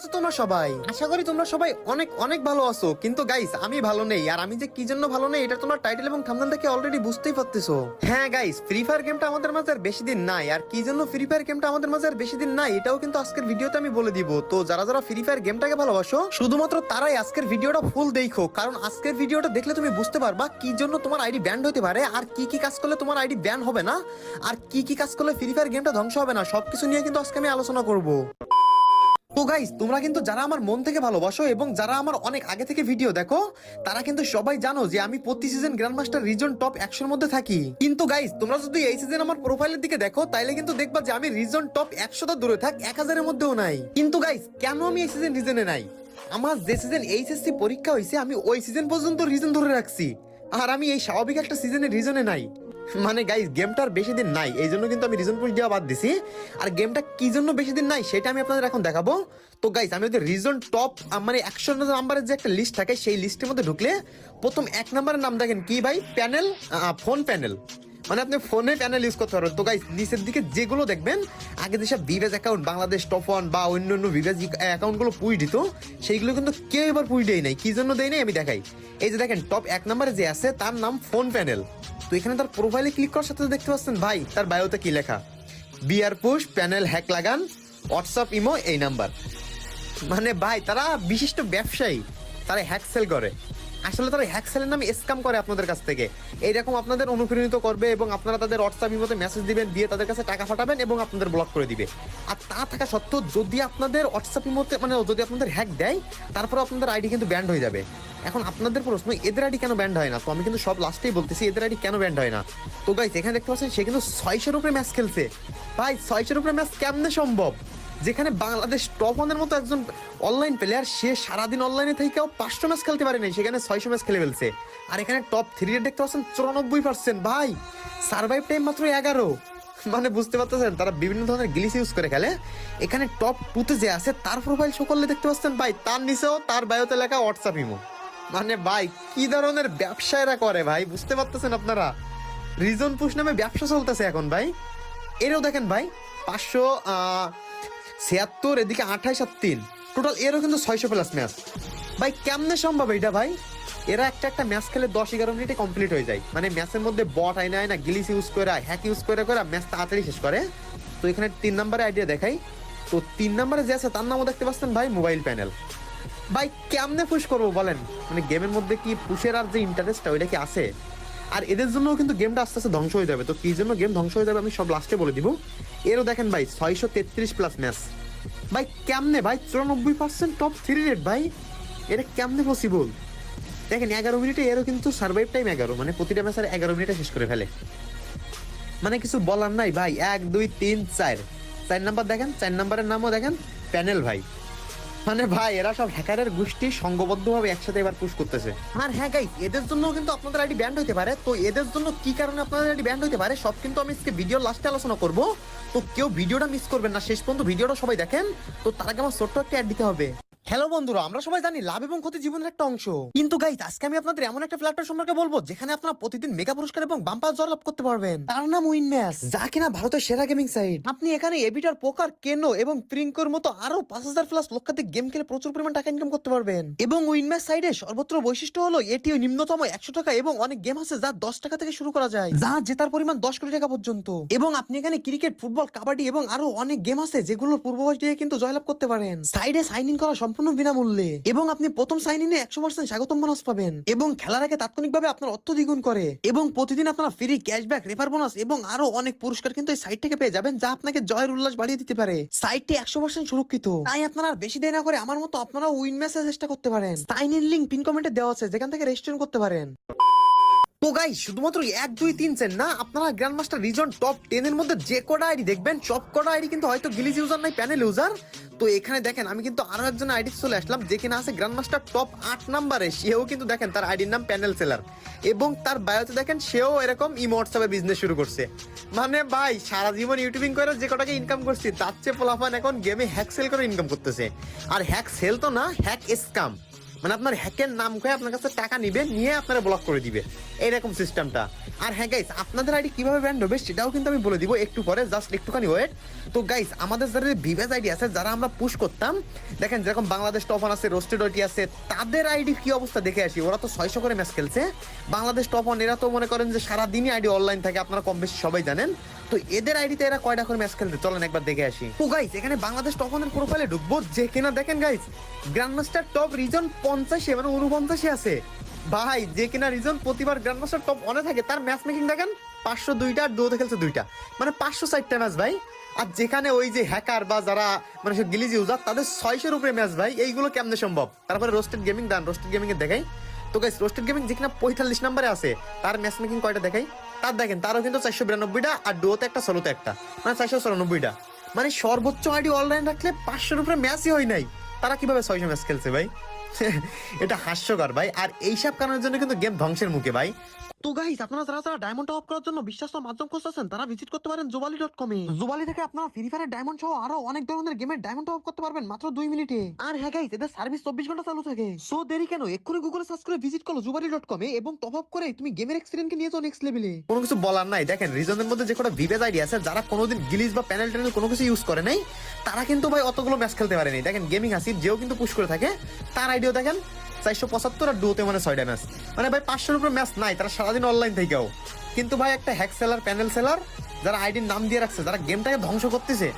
আছো তোমরা সবাই? আশা করি তোমরা সবাই অনেক অনেক ভালো আছো। কিন্তু গাইস আমি ভালো নেই, আর আমি যে কি জন্য ভালো নেই এটা তোমরা টাইটেল এবং থাম্বনেল থেকে অলরেডি বুঝতেই পারতেছো। হ্যাঁ গাইস, ফ্রি ফায়ার গেমটা আমাদের মাঝে আর বেশি দিন নাই, আর কি জন্য ফ্রি ফায়ার গেমটা আমাদের মাঝে আর বেশি দিন নাই এটাও কিন্তু আজকের ভিডিওতে আমি বলে দিব। তো যারা যারা ফ্রি ফায়ার গেমটাকে ভালোবাসো শুধুমাত্র তারাই আজকের ভিডিওটা ফুল দেখো, কারণ আজকের ভিডিওটা দেখলে তুমি বুঝতে পারবা কি জন্য তোমার আইডি ব্যান্ড হতে পারে, আর কি কি কাজ করলে তোমার আইডি ব্যান হবে না, আর কি কি কাজ করলে ফ্রি ফায়ার গেমটা ধ্বংস হবে না, সবকিছু নিয়ে কিন্তু আজকে আমি আলোচনা করব। তো গাইস, তোমরা কিন্তু যারা আমার মন থেকে ভালোবাসো এবং যারা আমার অনেক আগে থেকে ভিডিও দেখো তারা কিন্তু সবাই জানো যে আমি প্রতি season grand master reason top 100 এর মধ্যে থাকি। কিন্তু গাইস, তোমরা যদি এই সিজন আমার প্রোফাইলের দিকে দেখো তাইলে কিন্তু দেখবা যে আমি রিজন টপ 100 তো দূরে থাক 1000 এর মধ্যেও নাই। কিন্তু গাইস, কেন আমি এই সিজন রিজনে নাই? আমার যে সিজন এইচএসসি পরীক্ষা হয়েছে আমি ওই সিজন পর্যন্ত রিজন ধরে রাখছি, আর আমি এই স্বাভাবিক একটা সিজনের রিজনে নাই। মানে গাইস, গেমটার বেশি দিন নাই, এই জন্য কিন্তু আমি রিজন পুশ দেওয়া বাদ দিছি। আর গেমটা কি জন্য বেশি দিন নাই সেটা আমি আপনাদের এখন দেখাবো। তো গাইস, আমি ওদের রিজন টপ মানে 100 নাম্বারের যে একটা লিস্ট থাকে সেই লিস্টের মধ্যে ঢুকলে প্রথম 1 নাম্বারের নাম দেখেন কি ভাই? প্যানেল, ফোন প্যানেল, মানে আপনি ফোনে প্যানেল ইউজ করতে পারবেন। তো গাইস, নিচের দিকে যেগুলো দেখবেন আগে যেসব ভিভেজ অ্যাকাউন্ট, বাংলাদেশ টপ 1 বা অন্যান্য ভিভেজ অ্যাকাউন্টগুলো পুই দিত, সেইগুলো কিন্তু কেউ এবার পুই দেয় নাই। কি জন্য দেয় নাই আমি দেখাই। এই যে দেখেন টপ 1 নাম্বারে যে আছে তার নাম ফোন প্যানেল। তো এখানে তার প্রোফাইলে ক্লিক করার সাথে দেখতে পাচ্ছেন ভাই তার বায়োতে কি লেখা? বিআর পুশ প্যানেল হ্যাক লাগান, হোয়াটসঅ্যাপ ইমো এই নাম্বার। মানে ভাই, তারা বিশিষ্ট ব্যবসায়ী, তারা হ্যাক সেল করে। আসলে তারা হ্যাক সেলের নামে স্ক্যাম করে আপনাদের কাছ থেকে, এইরকম আপনাদের অনুপ্রাণিত করবে এবং আপনারা তাদের হোয়াটসঅ্যাপ ইমোতে মেসেজ দিবেন, দিয়ে তাদের কাছে টাকা পাঠাবেন এবং আপনাদের ব্লক করে দিবে। আর তা থাকা সত্ত্বেও যদি আপনাদের হোয়াটসঅ্যাপ ইমোতে মানে যদি আপনাদের হ্যাক দেয় তারপর আপনাদের আইডি কিন্তু ব্যান্ড হয়ে যাবে। এখন আপনাদের প্রশ্ন, এদের আইডি কেন ব্যান্ড হয় না? তো আমি কিন্তু সব লাস্টেই বলতেছি এদের আইডি কেন ব্যান্ড হয় না। তো গাইস, এখানে দেখতে পাচ্ছেন সে কিন্তু 600-এর উপরে ম্যাচ খেলছে। ভাই, 600-এর উপরে ম্যাচ কেমনে সম্ভব? যেখানে বাংলাদেশ টপ 1 এর মতো একজন অনলাইন প্লেয়ার, সে সারাদিন অনলাইনে থেকেও 500 ম্যাচ খেলতে পারে নাই, সেখানে 600 ম্যাচ খেলে ফেলছে। আর এখানে টপ 3 এর দেখতে পাচ্ছেন 94%। ভাই, সার্ভাইভ টাইম মাত্র 11। মানে বুঝতে পারতেছেন তারা বিভিন্ন ধরনের গ্লিচ ইউজ করে খেলে। এখানে টপ 2 তে যে আছে তার প্রোফাইল শো করলে দেখতে পাচ্ছেন ভাই তার নিচেও তার বায়োতে লেখা হোয়াটসঅ্যাপ ইমো। মানে ভাই, কি ধরনের ব্যবসা এরা করে ভাই, বুঝতে পারতেছেন আপনারা? রিজন পুশ নামে ব্যবসা চলতেছে এখন ভাই। এরও দেখেন ভাই 576, এদিকে 28 আর 3 টোটাল, এরও কিন্তু 600 প্লাস ম্যাচ। ভাই কেমনে সম্ভব এটা ভাই? এরা একটা ম্যাচ খেলে 10-11 মিনিটে কমপ্লিট হয়ে যায়। মানে ম্যাচের মধ্যে বট আয় না গ্লিচ ইউজ করে হ্যাক ইউজ করে ম্যাচ তাড়াতাড়ি শেষ করে। তো এখানে 3 নম্বরে আইডিয়া দেখাই। তো 3 নম্বরে যে আছে তার নামও দেখতে পাচ্ছেন ভাই মোবাইল প্যানেল। ভাই কেমনে পুশ করবো বলেন? মানে গেমের মধ্যে কি পুশের আর যে ইন্টারেস্টটা ওইটা কি আছে? আর এদের জন্যও কিন্তু গেমটা আস্তে আস্তে ধ্বংস হয়ে যাবে। তো কি জন্য গেম ধ্বংস হয়ে যাবে আমি সব লাস্টে বলে দিব। এরও দেখেন ভাই 633 প্লাস ম্যাচ। ভাই কেমনে ভাই? 94% টপ 3 রেট ভাই, এটা কেমনে পসিবল? দেখেন 11 মিনিটে এরও কিন্তু সার্ভাইভ টাইম 11, মানে প্রতিটা ম্যাচ আর 11 মিনিটে শেষ করে ফেলে। মানে কিছু বলার নাই ভাই। 1 2 3 4 নাম্বার দেখেন, 4 নাম্বারের নামও দেখেন প্যানেল ভাই। মানে ভাই, এরা সব হ্যাকারের গোষ্ঠী সংঘবদ্ধভাবে একসাথে এবার পুশ করতেছে। আর হ্যাঁ গাইস, এদের জন্য কিন্তু আপনাদের আইডি ব্যান্ড হতে পারে। তো এদের জন্য কি কারণে আপনাদের আইডি ব্যান্ড হতে পারে সব কিন্তু আমি আজকে ভিডিওর লাস্টে আলোচনা করব। তো কেউ ভিডিওটা মিস করবেন না, শেষ পর্যন্ত ভিডিওটা সবাই দেখেন। তো তার আগে আমার ছোট্ট একটা অ্যাড দিতে হবে। হ্যালো বন্ধুরা, আমরা সবাই জানি লাভ এবং ক্ষতি জীবনের একটা অংশ, কিন্তু গাইস আজকে আমি আপনাদের এমন একটা প্ল্যাটফর্ম সম্পর্কে বলবো যেখানে আপনারা প্রতিদিন মেগা পুরস্কার এবং বাম্পার জয়লাভ করতে পারবেন। তার নাম উইন ম্যাচ, যা কিনা ভারতের সেরা গেমিং সাইট। আপনি এখানে এবিটার, পোকার, কেনো এবং প্রিঙ্কোর মতো আরো 5000 প্লাস লক্ষাধিক গেম খেলে প্রচুর পরিমাণ টাকা ইনকাম করতে পারবেন। এবং উইন ম্যাচ সাইডে সর্বত্র বৈশিষ্ট্য হলো এটিও নিম্নতম 100 টাকা, এবং অনেক গেম আছে যা 10 টাকা থেকে শুরু করা যায়, যা জেতার পরিমাণ 10 কোটি টাকা পর্যন্ত। এবং আপনি এখানে ক্রিকেট, ফুটবল, কাবাডি এবং আরো অনেক গেম আছে যেগুলোর পূর্বাভাস দিয়ে কিন্তু জয়লাভ করতে পারেন। সাইডে সাইন ইন করা সম্পূর্ণ বিনামূল্যে, এবং আপনি প্রথম সাইন ইনে 100% স্বাগতম বোনাস পাবেন, এবং খেলার আগে তাৎক্ষণিকভাবে আপনার অর্থ দ্বিগুণ করে। এবং প্রতিদিন আপনারা ফ্রি ক্যাশব্যাক, রেফার বোনাস এবং আরো অনেক পুরস্কার কিন্তু এই সাইট থেকে পেয়ে যাবেন, যা আপনাকে জয়ের উল্লাস বাড়িয়ে দিতে পারে। সাইটটি 100% সুরক্ষিত, তাই আপনারা আর বেশি দেরি না করে আমার মতো আপনারা উইন ম্যাচে চেষ্টা করতে পারেন। সাইন ইন লিংক পিন কমেন্টে দেওয়া আছে, যেখান থেকে রেজিস্ট্রেশন করতে পারেন। তো গাইস, শুধুমাত্র 1 2 3 4 না, আপনারা গ্র্যান্ড মাস্টার রিজন টপ 10 এর মধ্যে যে কটা আইডি দেখবেন সব কটা আইডি কিন্তু হয়তো গ্লিচ ইউজার নাই, প্যানেল ইউজার। তো এখানে দেখেন আমি কিন্তু আরো একজন আইডি চলে আসলাম যে কিনা আছে গ্র্যান্ড মাস্টার টপ 8 নাম্বারে। সেও কিন্তু দেখেন তার আইডির নাম প্যানেল সেলার, এবং তার বায়োতে দেখেন সেও এরকম ইমো হোয়াটসঅ্যাপে বিজনেস শুরু করছে। মানে ভাই, সারা জীবন ইউটিউবিং করে যে কটাকে ইনকাম করছি তার চেয়ে পোলাপান এখন গেমে হ্যাক সেল করে ইনকাম করতেছে। আর হ্যাক সেল তো না, হ্যাক স্ক্যাম। মানে আপনার হ্যাকের নাম করে আপনার কাছে টাকা নিবে, নিয়ে আপনারা ব্লক করে দিবে, এইরকম সিস্টেমটা। আর হ্যাঁ গাইস, আপনাদের আইডি কিভাবে ব্যান্ড হবে সেটাও কিন্তু আমি বলে দিব একটু পরে, জাস্ট একটুখানি ওয়েট। তো গাইস, আমাদের যারা ভিভেজ আইডি আছে, যারা আমরা পুশ করতাম, দেখেন যেরকম বাংলাদেশ টপ 1 আছে, রোস্টেড ওটি আছে, তাদের আইডি কি অবস্থা দেখে আসি। ওরা তো 600 করে ম্যাচ খেলছে। বাংলাদেশ টপ 1 এরা তো মনে করেন যে সারাদিনই আইডি অনলাইন থাকে, আপনারা কম বেশি সবাই জানেন। তো এদের আইডিতে এরা কয়টা করে ম্যাচ খেলতে, চলেন একবার দেখে আসি। তো গাইস, এখানে বাংলাদেশ টপ 1 এর প্রোফাইলে ঢুকবো, যে কিনা দেখেন গাইস গ্র্যান্ডমাস্টার টপ রিজন 50 মানে 49 আছে ভাই। যে কিনা রিজন প্রতিবার গ্র্যান্ডমাস্টার টপ 1 থাকে, তার ম্যাচ মেকিং দেখেন 502টা, আর দুটো খেলছে 2টা, মানে 560টা ম্যাচ ভাই। আর যেখানে ওই যে হ্যাকার বা যারা মানে সব গিলিজ ইউজার, তাদের 600-এর উপরে ম্যাচ ভাই। এইগুলো কেমনে সম্ভব? তারপরে রোস্টেড গেমিং দেন, রোস্টেড গেমিং এর দেখাই। তো গাইস, রোস্টেড গেমিং যেখানে 45 নম্বরে আছে, তার ম্যাচ মেকিং কয়টা দেখাই। তার দেখেন, তারও কিন্তু 492টা, আর ডুয়োতে একটা, সোলোতে একটা, মানে 494টা। মানে সর্বোচ্চ আইডি অনলাইন রাখলে 500-এর উপরে ম্যাচই হয় নাই। তারা কিভাবে 600 ম্যাচ খেলছে ভাই? এটা হাস্যকর ভাই। আর এইসব কারণের জন্য কিন্তু গেম ধ্বংসের মুখে ভাই। তো গাইস, আপনারা যারা ডায়মন্ড টপ করার জন্য বিশ্বাস্ত মাধ্যম খুঁজতেছেন, তারা ভিজিট করতে পারেন জুবালি.com এ। জুবালি থেকে আপনারা ফ্রি ফায়ারের ডায়মন্ড সহ আরো অনেক ধরনের গেমের ডায়মন্ড টপ করতে পারবেন মাত্র 2 মিনিটে। আর হ্যাঁ গাইস, এদের সার্ভিস 24 ঘন্টা চালু থাকে। সো দেরি কেন, এক্ষুনি গুগলে সার্চ করে ভিজিট করো জুবালি.com এ, এবং টপ আপ করে তুমি গেমের এক্সপেরিয়েন্স নিয়ে যাও নেক্সট লেভেলে। কোনো কিছু বলার নাই। দেখেন, রিজনের মধ্যে যে কটা ভিভেজ আইডি আছে, যারা কোনোদিন গিলিজ বা প্যানেল ট্যানেল কোনো কিছু ইউজ করে নাই, তারা কিন্তু ভাই অতগুলো ম্যাচ খেলতে পারেনি। দেখেন, গেমিং আসিফ যেও কিন্তু পুশ করে থাকে, তার আইডিও দেখেন 475, আর ডুয়োতে মানে 6টা ম্যাচ, মানে ভাই 500-এর উপরে ম্যাচ নাই। তারা সারাদিন অনলাইন থেকেও কিন্তু ভাই একটা হ্যাক সেলার, প্যানেল সেলার, যারা আইডির নাম দিয়ে রাখছে, যারা গেমটাকে ধ্বংস করতেছে,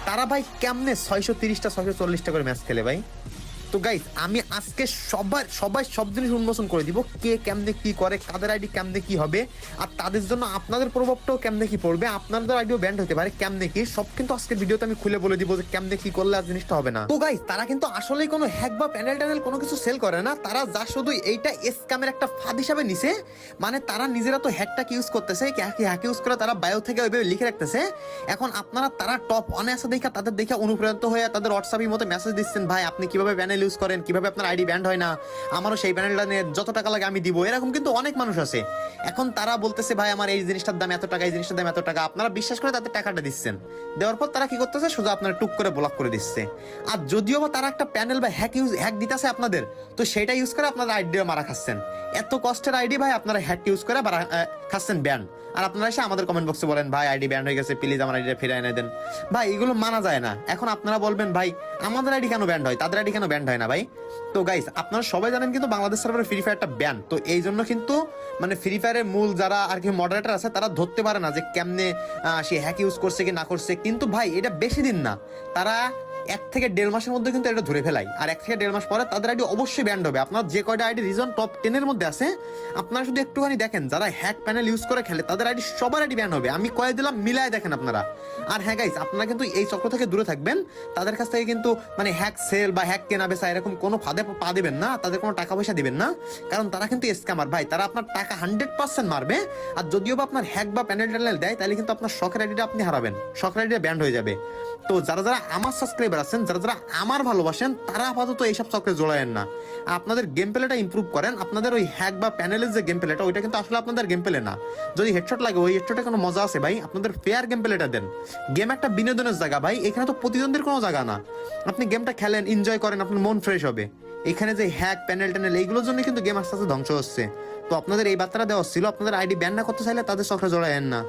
তারা ভাই কেমনে 630টা 640টা করে ম্যাচ খেলে ভাই। তো গাইস, আমি আজকে সবাই সব জিনিস উন্মোচন করে দিব, কে কেমনে কি করে, কাদের আইডি কেমনে কি হবে, আর তাদের জন্য আপনাদের প্রভাবটাও কেমনে কি পড়বে, আপনাদের আইডিও ব্যান্ড হতে পারে কেমনে কি, সব কিন্তু আজকের ভিডিওতে আমি খুলে বলে দিব যে কেমনে কি করলে আর জিনিসটা হবে না। তো গাইস, তারা কিন্তু আসলেই কোনো হ্যাক বা প্যানেল ট্যানেল কোনো কিছু সেল করে না। তারা যা শুধু এইটা স্ক্যামের একটা ফাঁদ হিসাবে নিছে। মানে তারা নিজেরা তো হ্যাকটাকে ইউজ করতেছে, হ্যাক ইউজ করে তারা বায়ো থেকে ওইভাবে লিখে রাখতেছে। এখন আপনারা তারা টপ 1 আছে দেখা, তাদের দেখে অনুপ্রাণিত হয়ে তাদের হোয়াটসঅ্যাপের মতো মেসেজ দিচ্ছেন, ভাই আপনি কিভাবে প্যানেল ইউজ করেন, কিভাবে আপনার আইডি ব্যান্ড হয় না, আমারও সেই প্যানেলটা নিয়ে যত টাকা লাগে আমি দিব। এরকম কিন্তু অনেক মানুষ আছে। এখন তারা বলতেছে, ভাই আমার এই জিনিসটার দাম এত টাকা, এই জিনিসটার দাম এত টাকা। আপনারা বিশ্বাস করে তাদের টাকাটা দিচ্ছেন, দেওয়ার পর তারা কি করতেছে, শুধু আপনার টুক করে ব্লক করে দিচ্ছে। আর যদিও বা তারা একটা প্যানেল বা হ্যাক দিতেছে আপনাদের, তো সেটা ইউজ করে আপনারা আইডিও মারা খাচ্ছেন। এত কষ্টের আইডি ভাই, আপনারা হ্যাক ইউজ করে খাচ্ছেন ব্যান্ড। আর আপনারা এসে আমাদের কমেন্ট বক্সে বলেন, ভাই আইডি ব্যান্ড হয়ে গেছে, প্লিজ আমার আইডিটা ফিরিয়ে এনে দেন। ভাই এগুলো মানা যায় না। এখন আপনারা বলবেন, ভাই আমাদের আইডি কেন ব্যান্ড হয়, তাদের আইডি কেন ব্যান্ড হয় না ভাই? তো গাইস, আপনারা সবাই জানেন কিন্তু বাংলাদেশ সার্ভারে ফ্রি ফায়ারটা ব্যান। তো এই জন্য কিন্তু মানে ফ্রি ফায়ারের মূল যারা আর কি মডারেটর আছে, তারা ধরতে পারে না যে কেমনে সে হ্যাক ইউজ করছে কি না করছে। কিন্তু ভাই এটা বেশি দিন না, তারা 1 থেকে 1.5 মাসের মধ্যে কিন্তু এটা ধরে ফেলাই। আর 1 থেকে 1.5 মাস পরে তাদের আইডি অবশ্যই ব্যান্ড হবে। আপনার যে কয়টা আইডি রিজন টপ 10 এর মধ্যে আছে, আপনারা শুধু একটুখানি দেখেন, যারা হ্যাক প্যানেল ইউজ করে খেলে, তাদের আইডি সবার আইডি ব্যান্ড হবে। আমি কয়ে দিলাম, মিলায় দেখেন আপনারা। আর হ্যাঁ গাইস, আপনারা কিন্তু এই চক্র থেকে দূরে থাকবেন। তাদের কাছ থেকে কিন্তু মানে হ্যাক সেল বা হ্যাক কেনা বেচা এরকম কোনো ফাঁদে পা দিবেন না। তাদের কোনো টাকা পয়সা দিবেন না, কারণ তারা কিন্তু স্ক্যামার ভাই। তারা আপনার টাকা 100% মারবে। আর যদিও বা আপনার হ্যাক বা প্যানেল ট্যানেল দেয়, তাহলে কিন্তু আপনার শখের আইডিটা আপনি হারাবেন, শখের আইডিটা ব্যান্ড হয়ে যাবে। তো যারা যারা আমার সাবস্ক্রাইবার আছেন, যারা আমার ভালোবাসেন, তারা আপাতত এইসব চক্রে জড়ায়েন না। আপনাদের গেম প্লেটা ইমপ্রুভ করেন। আপনাদের ওই হ্যাক বা প্যানেলের যে গেম প্লেটা, ওইটা কিন্তু আসলে আপনাদের গেম প্লে না। যদি হেডশট লাগে, ওই হেডশটে কোনো মজা আছে ভাই? আপনাদের ফেয়ার গেম প্লেটা দেন। গেম একটা বিনোদনের জায়গা ভাই, এখানে তো প্রতিদ্বন্দ্বীর কোনো জায়গা না। আপনি গেমটা খেলেন, এনজয় করেন, আপনার মন ফ্রেশ হবে। এখানে যে হ্যাক প্যানেল ট্যানেল এইগুলোর জন্য কিন্তু গেম আস্তে আস্তে ধ্বংস হচ্ছে। তো আপনাদের এই বার্তাটা দেওয়া ছিল, আপনাদের আইডি ব্যান না করতে চাইলে তাদের চক্রে জড়ায়েন না।